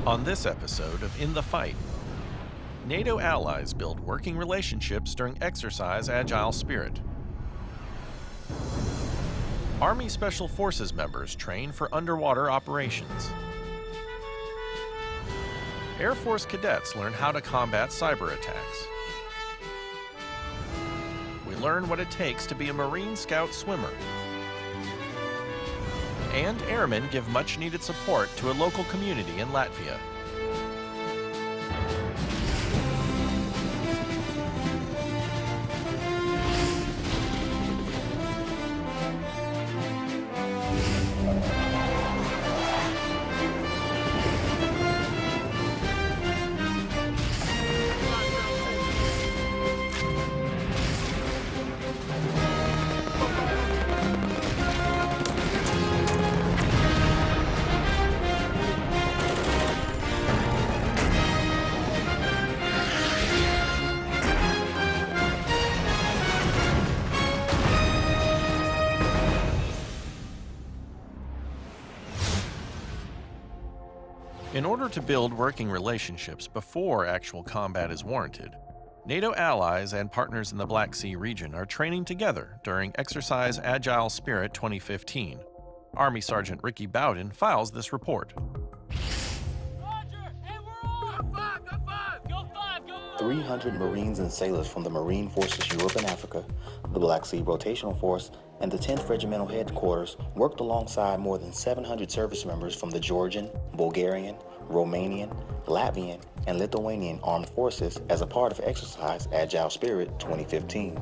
On this episode of In the Fight, NATO allies build working relationships during exercise Agile Spirit. Army Special Forces members train for underwater operations. Air Force cadets learn how to combat cyber attacks. We learn what it takes to be a Marine Scout swimmer. And airmen give much-needed support to a local community in Latvia. In order to build working relationships before actual combat is warranted, NATO allies and partners in the Black Sea region are training together during Exercise Agile Spirit 2015. Army Sergeant Ricky Bowden files this report. Roger, and we're on! Go five, go five! Go five, go! 300 Marines and sailors from the Marine Forces Europe and Africa, the Black Sea Rotational Force, and the 10th Regimental Headquarters worked alongside more than 700 service members from the Georgian, Bulgarian, Romanian, Latvian, and Lithuanian Armed Forces as a part of Exercise Agile Spirit 2015.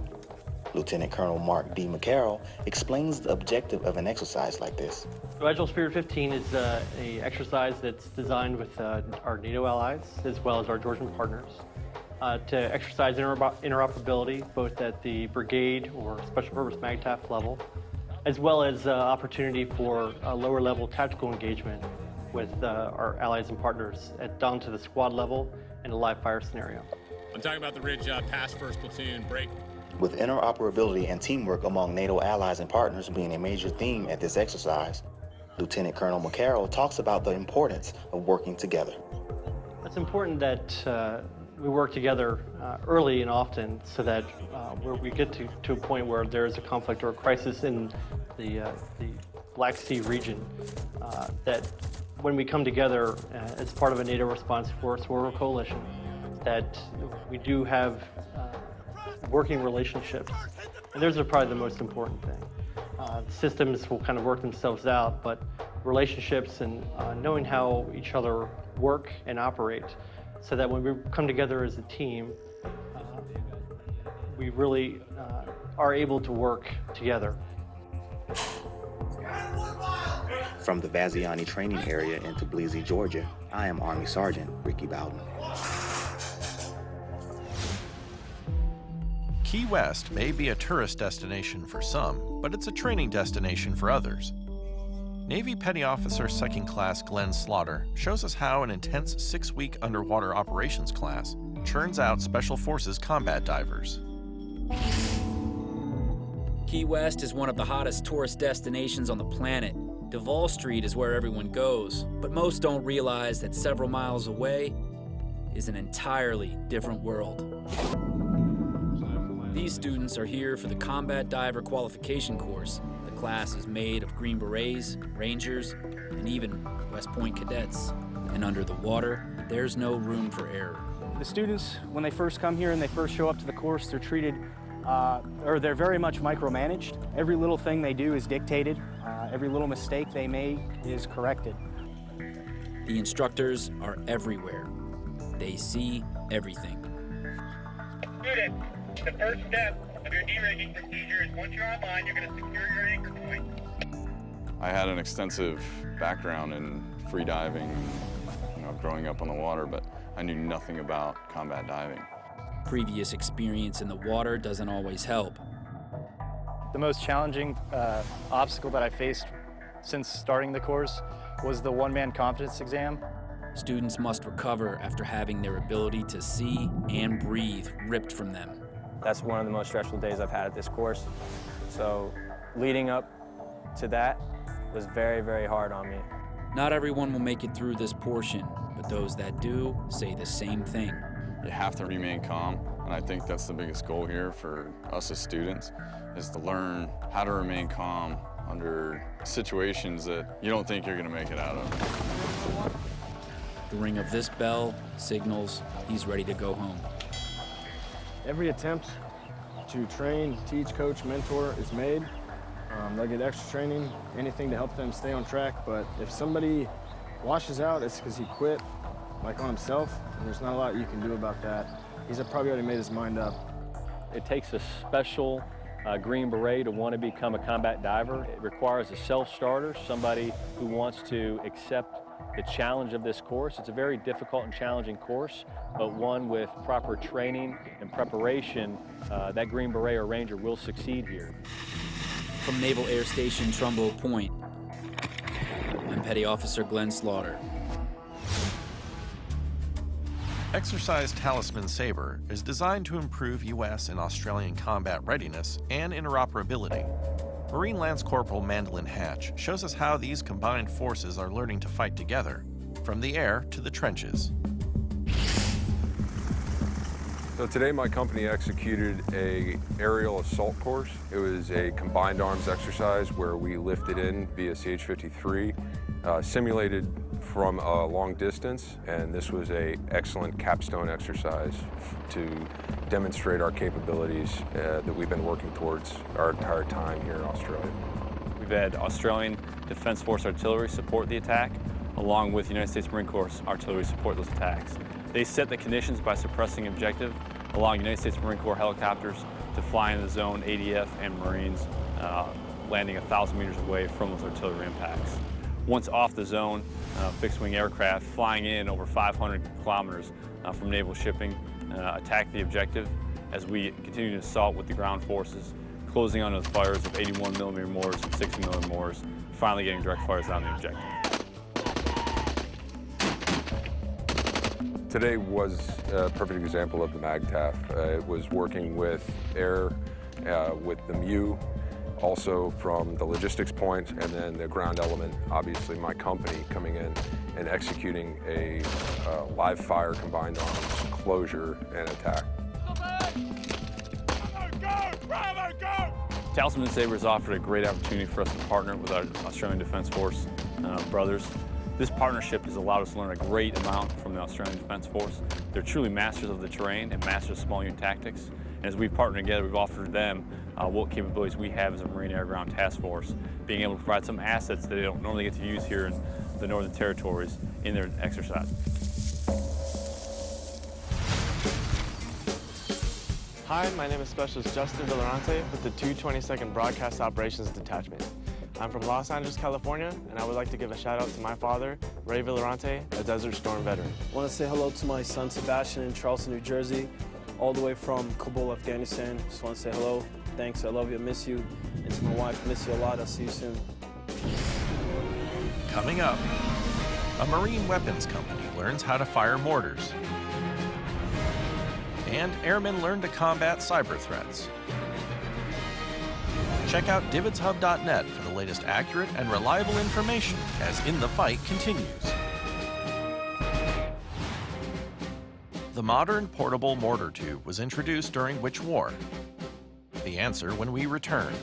Lieutenant Colonel Mark D. McCarroll explains the objective of an exercise like this. So Agile Spirit 15 is an exercise that's designed with our NATO allies as well as our Georgian partners to exercise interoperability both at the brigade or special purpose MAGTF level, as well as opportunity for lower level tactical engagement with our allies and partners down to the squad level in a live fire scenario. I'm talking about the Ridge Pass First Platoon break. With interoperability and teamwork among NATO allies and partners being a major theme at this exercise, Lieutenant Colonel McCarroll talks about the importance of working together. It's important that we work together early and often so that where we get to a point where there is a conflict or a crisis in the Black Sea region, that when we come together as part of a NATO response force or a coalition, that we do have working relationships. And those are probably the most important thing. Systems will kind of work themselves out, but relationships and knowing how each other work and operate so that when we come together as a team, we really are able to work together. From the Vaziani training area in Tbilisi, Georgia, I am Army Sergeant Ricky Bowden. Key West may be a tourist destination for some, but it's a training destination for others. Navy Petty Officer 2nd Class Glenn Slaughter shows us how an intense 6-week underwater operations class churns out Special Forces combat divers. Key West is one of the hottest tourist destinations on the planet. Duval Street is where everyone goes, but most don't realize that several miles away is an entirely different world. These students are here for the Combat Diver Qualification course. The class is made of Green Berets, Rangers, and even West Point cadets. And under the water, there's no room for error. The students, when they first come here and they first show up to the course, they're treated, or they're very much micromanaged. Every little thing they do is dictated. Every little mistake they make is corrected. The instructors are everywhere. They see everything. Student, the first step of your de-rigging procedure is once you're online, you're going to secure your anchor point. I had an extensive background in free diving, growing up on the water, but I knew nothing about combat diving. Previous experience in the water doesn't always help. The most challenging obstacle that I faced since starting the course was the one-man confidence exam. Students must recover after having their ability to see and breathe ripped from them. That's one of the most stressful days I've had at this course. So leading up to that was very, very hard on me. Not everyone will make it through this portion, but those that do say the same thing. You have to remain calm, and I think that's the biggest goal here for us as students, is to learn how to remain calm under situations that you don't think you're going to make it out of. The ring of this bell signals he's ready to go home. Every attempt to train, teach, coach, mentor is made. They'll get extra training, anything to help them stay on track, but if somebody washes out, it's because he quit, like on himself, and there's not a lot you can do about that. He's probably already made his mind up. It takes a special Green Beret to want to become a combat diver. It requires a self-starter, somebody who wants to accept the challenge of this course. It's a very difficult and challenging course, but one with proper training and preparation, that Green Beret or Ranger will succeed here. From Naval Air Station Trumbull Point, I'm Petty Officer Glenn Slaughter. Exercise Talisman Sabre is designed to improve U.S. and Australian combat readiness and interoperability. Marine Lance Corporal Mandolin Hatch shows us how these combined forces are learning to fight together, from the air to the trenches. So today my company executed an aerial assault course. It was a combined arms exercise where we lifted in via CH-53, simulated from a long distance, and this was an excellent capstone exercise to demonstrate our capabilities that we've been working towards our entire time here in Australia. We've had Australian Defense Force artillery support the attack, along with United States Marine Corps artillery support those attacks. They set the conditions by suppressing objective, allowing United States Marine Corps helicopters to fly in the zone, ADF and Marines landing 1,000 meters away from those artillery impacts. Once off the zone, fixed-wing aircraft flying in over 500 kilometers from naval shipping attack the objective as we continue to assault with the ground forces, closing on those fires of 81 millimeter mortars and 60 millimeter mortars, finally getting direct fires on the objective. Today was a perfect example of the MAGTAF. It was working with air, with the MEU, also from the logistics point, and then the ground element, obviously my company coming in and executing a live fire combined arms closure and attack. Bravo, go! Talisman Sabre has offered a great opportunity for us to partner with our Australian Defense Force brothers. This partnership has allowed us to learn a great amount from the Australian Defense Force. They're truly masters of the terrain and masters of small unit tactics. And as we've partnered together, we've offered them what capabilities we have as a Marine Air Ground Task Force, being able to provide some assets that they don't normally get to use here in the Northern Territories in their exercise. Hi, my name is Specialist Justin Villarante with the 222nd Broadcast Operations Detachment. I'm from Los Angeles, California, and I would like to give a shout out to my father, Ray Villarante, a Desert Storm veteran. I want to say hello to my son Sebastian in Charleston, New Jersey, all the way from Kabul, Afghanistan. Just want to say hello, thanks, I love you, I miss you. And to my wife, miss you a lot, I'll see you soon. Coming up, a Marine weapons company learns how to fire mortars. And airmen learn to combat cyber threats. Check out DivotsHub.net for the latest accurate and reliable information as In the Fight continues. The modern portable mortar tube was introduced during which war? The answer when we return.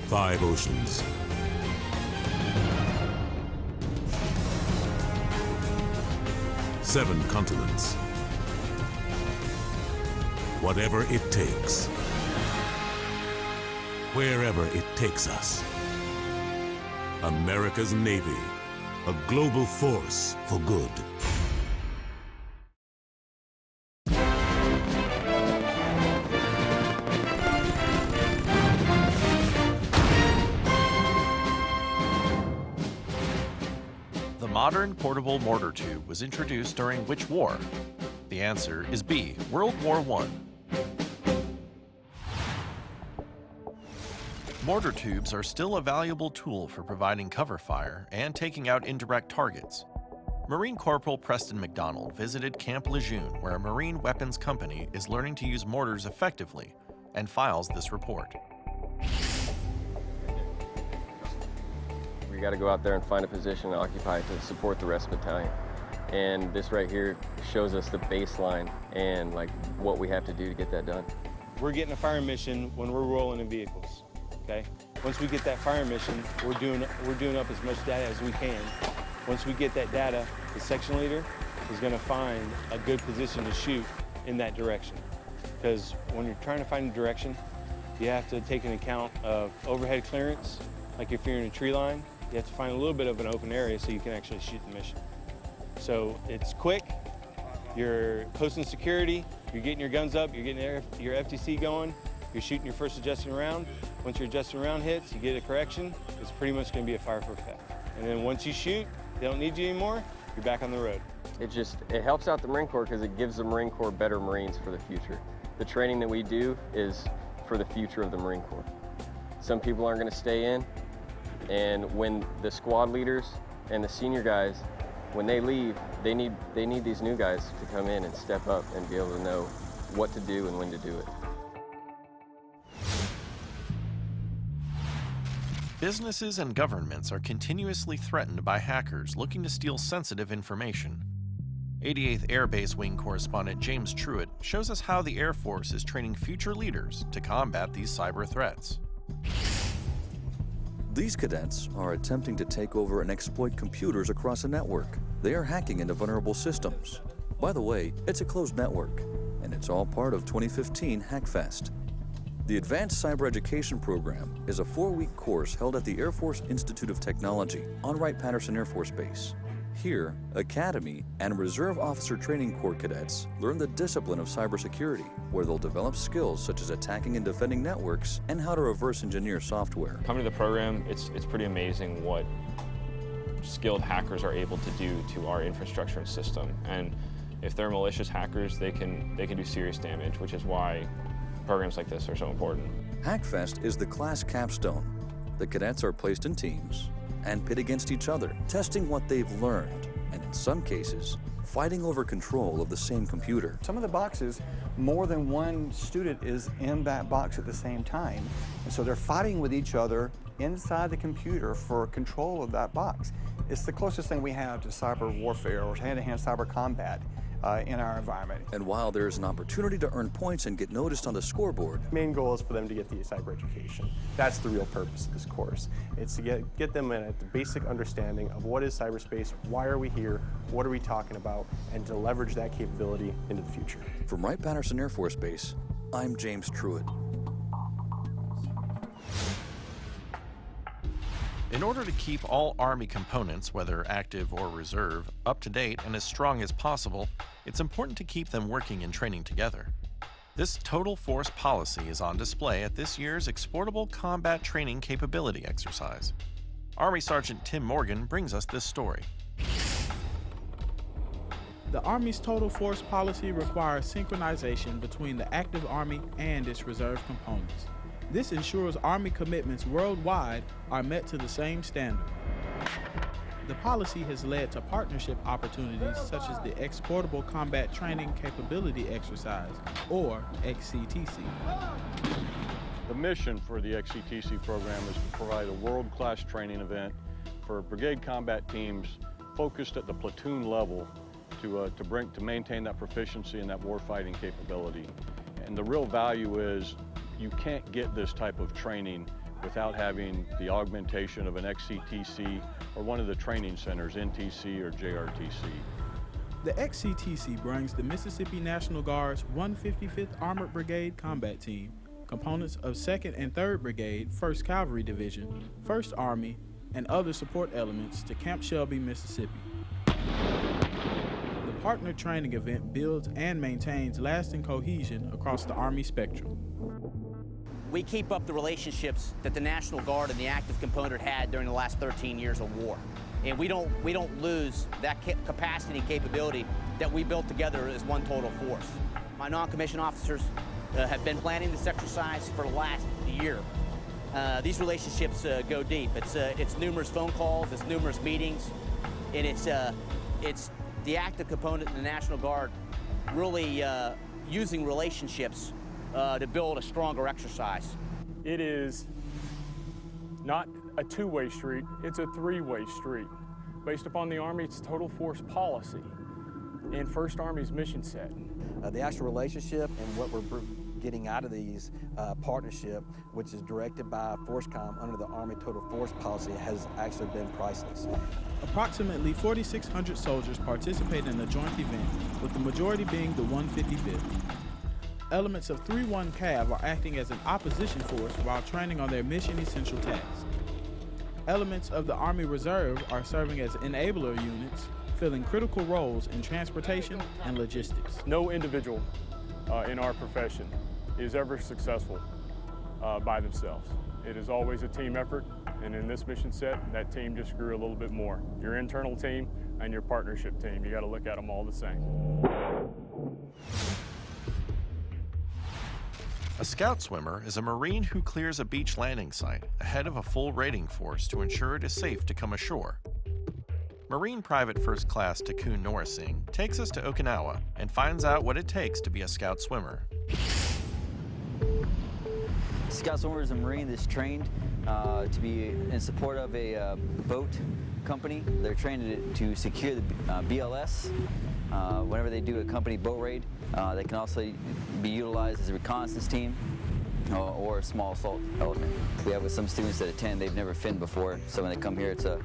Five oceans. Seven continents. Whatever it takes. Wherever it takes us. America's Navy. A global force for good. modern portable mortar tube was introduced during which war? The answer is B, World War I. Mortar tubes are still a valuable tool for providing cover fire and taking out indirect targets. Marine Corporal Preston McDonald visited Camp Lejeune, where a Marine weapons company is learning to use mortars effectively, and files this report. We got to go out there and find a position to occupy to support the rest of the battalion. And this right here shows us the baseline and like what we have to do to get that done. We're getting a fire mission when we're rolling in vehicles. Okay. Once we get that fire mission, we're doing up as much data as we can. Once we get that data, the section leader is going to find a good position to shoot in that direction. Because when you're trying to find a direction, you have to take into account of overhead clearance. Like if you're in a tree line, you have to find a little bit of an open area so you can actually shoot the mission. So it's quick, you're posting security, you're getting your guns up, you're getting your FTC going, you're shooting your first adjusting round. Once your adjusting round hits, you get a correction, it's pretty much going to be a fire for effect. And then once you shoot, they don't need you anymore, you're back on the road. It helps out the Marine Corps because it gives the Marine Corps better Marines for the future. The training that we do is for the future of the Marine Corps. Some people aren't going to stay in, and when the squad leaders and the senior guys, when they leave, they need these new guys to come in and step up and be able to know what to do and when to do it. Businesses and governments are continuously threatened by hackers looking to steal sensitive information. 88th Air Base Wing correspondent James Truitt shows us how the Air Force is training future leaders to combat these cyber threats. These cadets are attempting to take over and exploit computers across a network. They are hacking into vulnerable systems. By the way, it's a closed network, and it's all part of 2015 Hackfest. The Advanced Cyber Education Program is a 4-week course held at the Air Force Institute of Technology on Wright-Patterson Air Force Base. Here, Academy and Reserve Officer Training Corps cadets learn the discipline of cybersecurity, where they'll develop skills such as attacking and defending networks and how to reverse engineer software. Coming to the program, it's pretty amazing what skilled hackers are able to do to our infrastructure and system. And if they're malicious hackers, they can do serious damage, which is why programs like this are so important. Hackfest is the class capstone. The cadets are placed in teams and pit against each other, testing what they've learned, and in some cases, fighting over control of the same computer. Some of the boxes, more than one student is in that box at the same time, and so they're fighting with each other inside the computer for control of that box. It's the closest thing we have to cyber warfare or hand-to-hand cyber combat in our environment. And while there's an opportunity to earn points and get noticed on the scoreboard, the main goal is for them to get the cyber education. That's the real purpose of this course. It's to get them in at the basic understanding of what is cyberspace, why are we here, what are we talking about, and to leverage that capability into the future. From Wright-Patterson Air Force Base, I'm James Truitt. In order to keep all Army components, whether active or reserve, up to date and as strong as possible, it's important to keep them working and training together. This total force policy is on display at this year's Exportable Combat Training Capability exercise. Army Sergeant Tim Morgan brings us this story. The Army's total force policy requires synchronization between the active Army and its reserve components. This ensures Army commitments worldwide are met to the same standard. The policy has led to partnership opportunities such as the Exportable Combat Training Capability Exercise, or XCTC. The mission for the XCTC program is to provide a world-class training event for brigade combat teams focused at the platoon level to maintain that proficiency and that warfighting capability. And the real value is you can't get this type of training without having the augmentation of an XCTC or one of the training centers, NTC or JRTC. The XCTC brings the Mississippi National Guard's 155th Armored Brigade Combat Team, components of 2nd and 3rd Brigade, 1st Cavalry Division, 1st Army, and other support elements to Camp Shelby, Mississippi. The partner training event builds and maintains lasting cohesion across the Army spectrum. We keep up the relationships that the National Guard and the active component had during the last 13 years of war. and we don't lose that capacity and capability that we built together as one total force. My non-commissioned officers have been planning this exercise for the last year. These relationships go deep. It's numerous phone calls, it's numerous meetings, and it's the active component in the National Guard really using relationships to build a stronger exercise. It is not a two-way street, it's a three-way street based upon the Army's total force policy and 1st Army's mission set. The actual relationship and what we're getting out of these partnership, which is directed by FORSCOM under the Army Total Force Policy, has actually been priceless. Approximately 4,600 soldiers participate in the joint event, with the majority being the 155th. Elements of 3-1 CAV are acting as an opposition force while training on their mission essential tasks. Elements of the Army Reserve are serving as enabler units, filling critical roles in transportation and logistics. No individual in our profession is ever successful by themselves. It is always a team effort, and in this mission set, that team just grew a little bit more. Your internal team and your partnership team, you got to look at them all the same. A scout swimmer is a Marine who clears a beach landing site ahead of a full raiding force to ensure it is safe to come ashore. Marine Private First Class Takun Norrising takes us to Okinawa and finds out what it takes to be a scout swimmer. Scout swimmer is a Marine that's trained to be in support of a boat company. They're trained to secure the BLS. Whenever they do a company boat raid, they can also be utilized as a reconnaissance team or a small assault element. We have with some students that attend, they've never finned before, so when they come here, it's a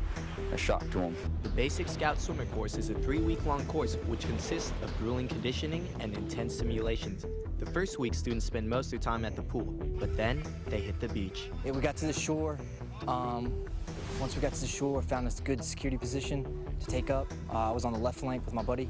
shock to them. The Basic Scout Swimmer course is a 3-week-long course which consists of grueling conditioning and intense simulations. The first week, students spend most of their time at the pool, but then they hit the beach. Yeah, we got to the shore. Once we got to the shore, found a good security position to take up. I was on the left flank with my buddy.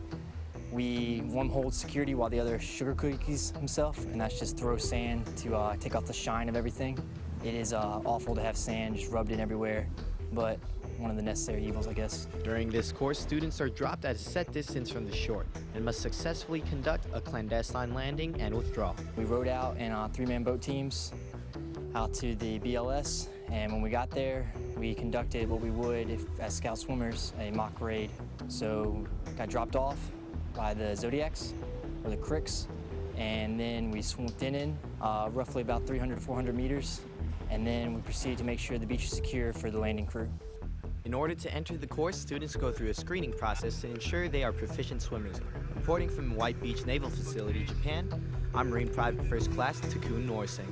One holds security while the other sugar cookies himself, and that's just throw sand to take off the shine of everything. It is awful to have sand just rubbed in everywhere, but one of the necessary evils, I guess. During this course, students are dropped at a set distance from the shore and must successfully conduct a clandestine landing and withdrawal. We rowed out in 3-man boat teams out to the BLS, and when we got there, we conducted what we would as scout swimmers, a mock raid. So got dropped off by the Zodiacs, or the Cricks, and then we swooped in roughly about 300 to 400 meters, and then we proceeded to make sure the beach is secure for the landing crew. In order to enter the course, students go through a screening process to ensure they are proficient swimmers. Reporting from White Beach Naval Facility, Japan, I'm Marine Private First Class Takun Norrising.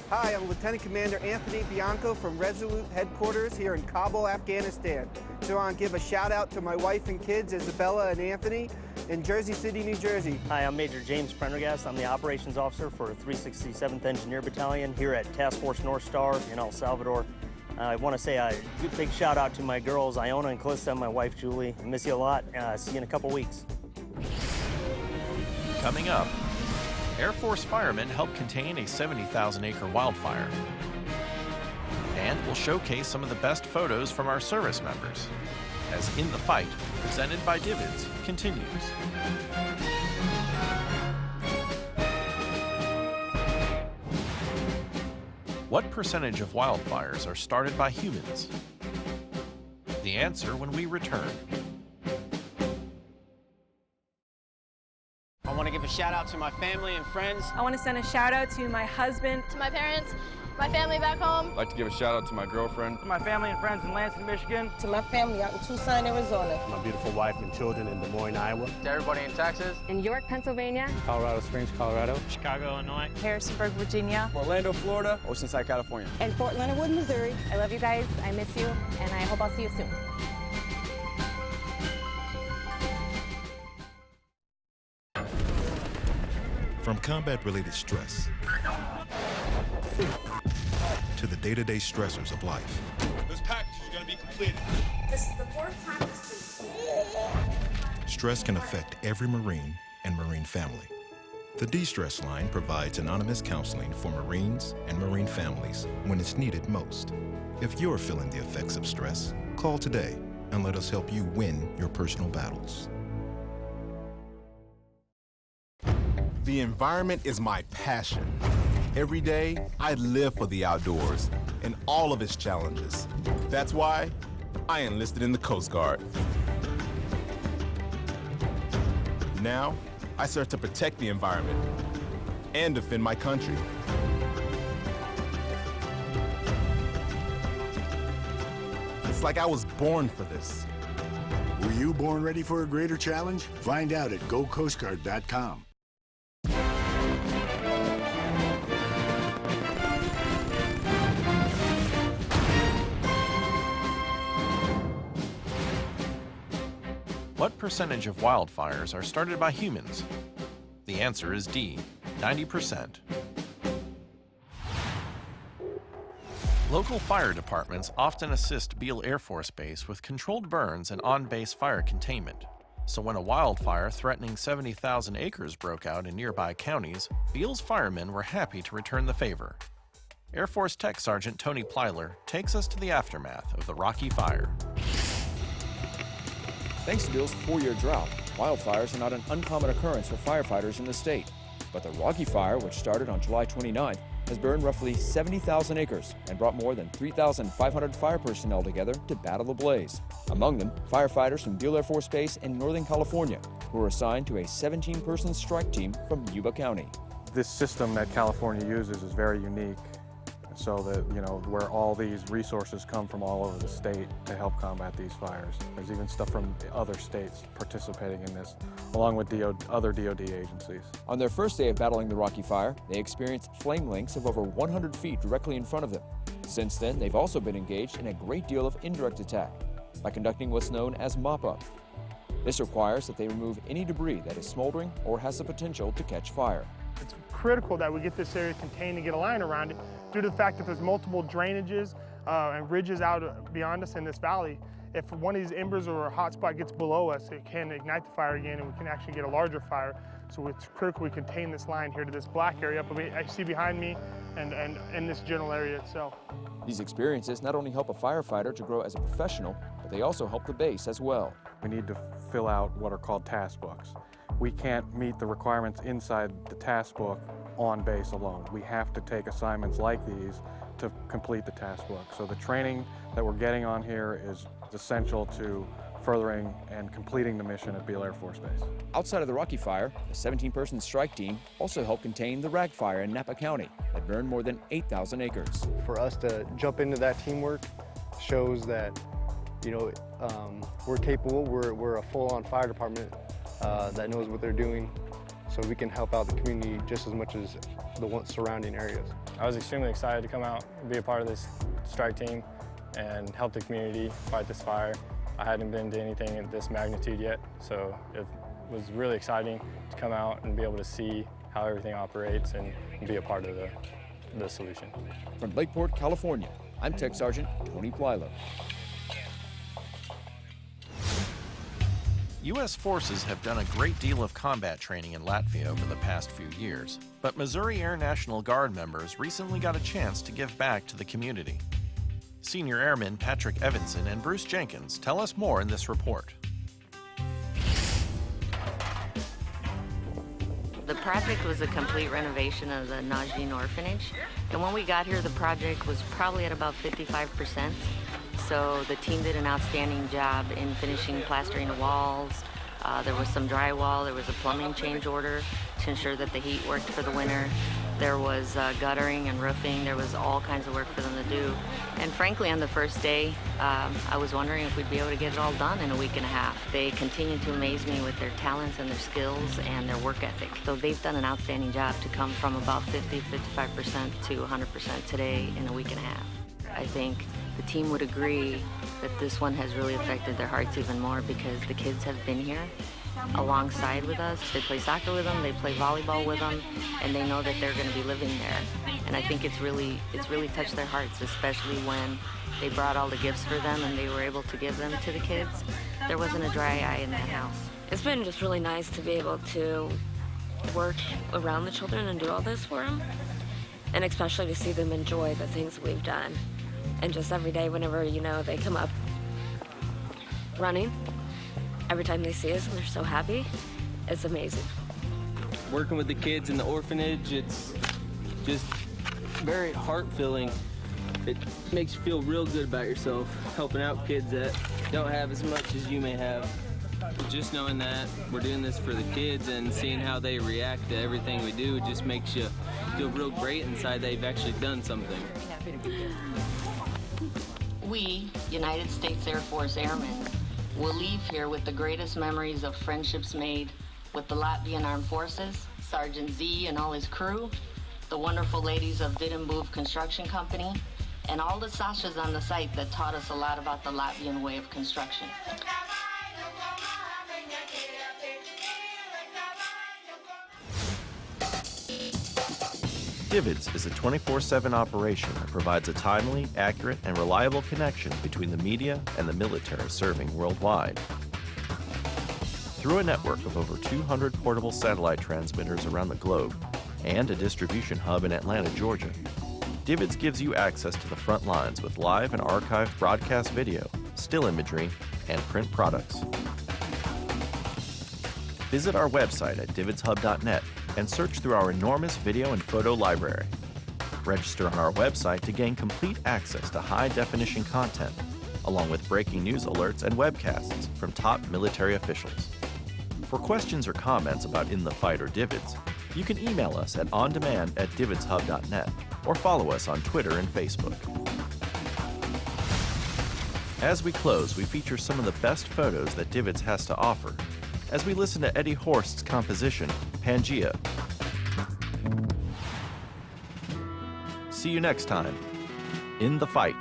Hi, I'm Lieutenant Commander Anthony Bianco from Resolute Headquarters here in Kabul, Afghanistan. So I want to give a shout out to my wife and kids, Isabella and Anthony, in Jersey City, New Jersey. Hi, I'm Major James Prendergast. I'm the Operations Officer for 367th Engineer Battalion here at Task Force North Star in El Salvador. I want to say a big shout out to my girls, Iona and Calista, my wife, Julie. I miss you a lot. See you in a couple weeks. Coming up, Air Force firemen helped contain a 70,000-acre wildfire. And we'll showcase some of the best photos from our service members, as In the Fight, presented by Divids, continues. What percentage of wildfires are started by humans? The answer when we return. I want to give a shout out to my family and friends. I want to send a shout out to my husband, to my parents, my family back home. I'd like to give a shout out to my girlfriend. To my family and friends in Lansing, Michigan. To my family out in Tucson, Arizona. To my beautiful wife and children in Des Moines, Iowa. To everybody in Texas. In York, Pennsylvania. Colorado Springs, Colorado. Chicago, Illinois. Harrisonburg, Virginia. Orlando, Florida. Oceanside, California. And Fort Leonard Wood, Missouri. I love you guys. I miss you. And I hope I'll see you soon. From combat-related stress to the day-to-day stressors of life. This package is going to be completed. This is the 4th time this week. Stress can affect every Marine and Marine family. The De-Stress Line provides anonymous counseling for Marines and Marine families when it's needed most. If you're feeling the effects of stress, call today and let us help you win your personal battles. The environment is my passion. Every day, I live for the outdoors and all of its challenges. That's why I enlisted in the Coast Guard. Now, I serve to protect the environment and defend my country. It's like I was born for this. Were you born ready for a greater challenge? Find out at GoCoastGuard.com. What percentage of wildfires are started by humans? The answer is D, 90%. Local fire departments often assist Beale Air Force Base with controlled burns and on-base fire containment. So when a wildfire threatening 70,000 acres broke out in nearby counties, Beale's firemen were happy to return the favor. Air Force Tech Sergeant Tony Plyler takes us to the aftermath of the Rocky Fire. Thanks to Beale's 4-year drought, wildfires are not an uncommon occurrence for firefighters in the state. But the Rocky Fire, which started on July 29th, has burned roughly 70,000 acres and brought more than 3,500 fire personnel together to battle the blaze. Among them, firefighters from Beale Air Force Base in Northern California, who were assigned to a 17-person strike team from Yuba County. This system that California uses is very unique, so that, where all these resources come from all over the state to help combat these fires. There's even stuff from other states participating in this, along with other DOD agencies. On their first day of battling the Rocky Fire, they experienced flame lengths of over 100 feet directly in front of them. Since then, they've also been engaged in a great deal of indirect attack by conducting what's known as mop-up. This requires that they remove any debris that is smoldering or has the potential to catch fire. It's critical that we get this area contained and get a line around it due to the fact that there's multiple drainages and ridges out beyond us in this valley. If one of these embers or a hot spot gets below us, it can ignite the fire again and we can actually get a larger fire. So it's critical we contain this line here to this black area up I see behind me and in this general area itself. These experiences not only help a firefighter to grow as a professional, but they also help the base as well. We need to fill out what are called task books. We can't meet the requirements inside the task book on base alone. We have to take assignments like these to complete the task book. So the training that we're getting on here is essential to furthering and completing the mission at Beale Air Force Base. Outside of the Rocky Fire, the 17-person strike team also helped contain the Rag Fire in Napa County that burned more than 8,000 acres. For us to jump into that teamwork shows that, we're capable, we're a full-on fire department that knows what they're doing, so we can help out the community just as much as the surrounding areas. I was extremely excited to come out and be a part of this strike team and help the community fight this fire. I hadn't been to anything at this magnitude yet, so it was really exciting to come out and be able to see how everything operates and be a part of the solution. From Lakeport, California, I'm Tech Sergeant Tony Plyler. U.S. forces have done a great deal of combat training in Latvia over the past few years, but Missouri Air National Guard members recently got a chance to give back to the community. Senior Airmen Patrick Evanson and Bruce Jenkins tell us more in this report. The project was a complete renovation of the Najin orphanage, and when we got here the project was probably at about 55%. So the team did an outstanding job in finishing plastering the walls. There was some drywall, there was a plumbing change order to ensure that the heat worked for the winter. There was guttering and roofing. There was all kinds of work for them to do. And frankly, on the first day, I was wondering if we'd be able to get it all done in a week and a half. They continue to amaze me with their talents and their skills and their work ethic. So they've done an outstanding job to come from about 55% to 100% today in a week and a half. I think the team would agree that this one has really affected their hearts even more because the kids have been here alongside with us. They play soccer with them, they play volleyball with them, and they know that they're going to be living there. And I think it's really touched their hearts, especially when they brought all the gifts for them and they were able to give them to the kids. There wasn't a dry eye in that house. It's been just really nice to be able to work around the children and do all this for them. And especially to see them enjoy the things we've done. And just every day whenever, you know, they come up running, every time they see us and they're so happy, it's amazing. Working with the kids in the orphanage, it's just very heart-filling. It makes you feel real good about yourself, helping out kids that don't have as much as you may have. Just knowing that we're doing this for the kids and seeing how they react to everything we do just makes you feel real great inside they've actually done something. We, United States Air Force Airmen, will leave here with the greatest memories of friendships made with the Latvian Armed Forces, Sergeant Z and all his crew, the wonderful ladies of Didimbuv Construction Company, and all the Sashas on the site that taught us a lot about the Latvian way of construction. DVIDS is a 24/7 operation that provides a timely, accurate, and reliable connection between the media and the military serving worldwide. Through a network of over 200 portable satellite transmitters around the globe and a distribution hub in Atlanta, Georgia, DVIDS gives you access to the front lines with live and archived broadcast video, still imagery, and print products. Visit our website at dividshub.net and search through our enormous video and photo library. Register on our website to gain complete access to high-definition content, along with breaking news alerts and webcasts from top military officials. For questions or comments about In the Fight or DVIDS, you can email us at ondemand@dividshub.net or follow us on Twitter and Facebook. As we close, we feature some of the best photos that DVIDS has to offer as we listen to Eddie Horst's composition, Pangea. See you next time, In the Fight.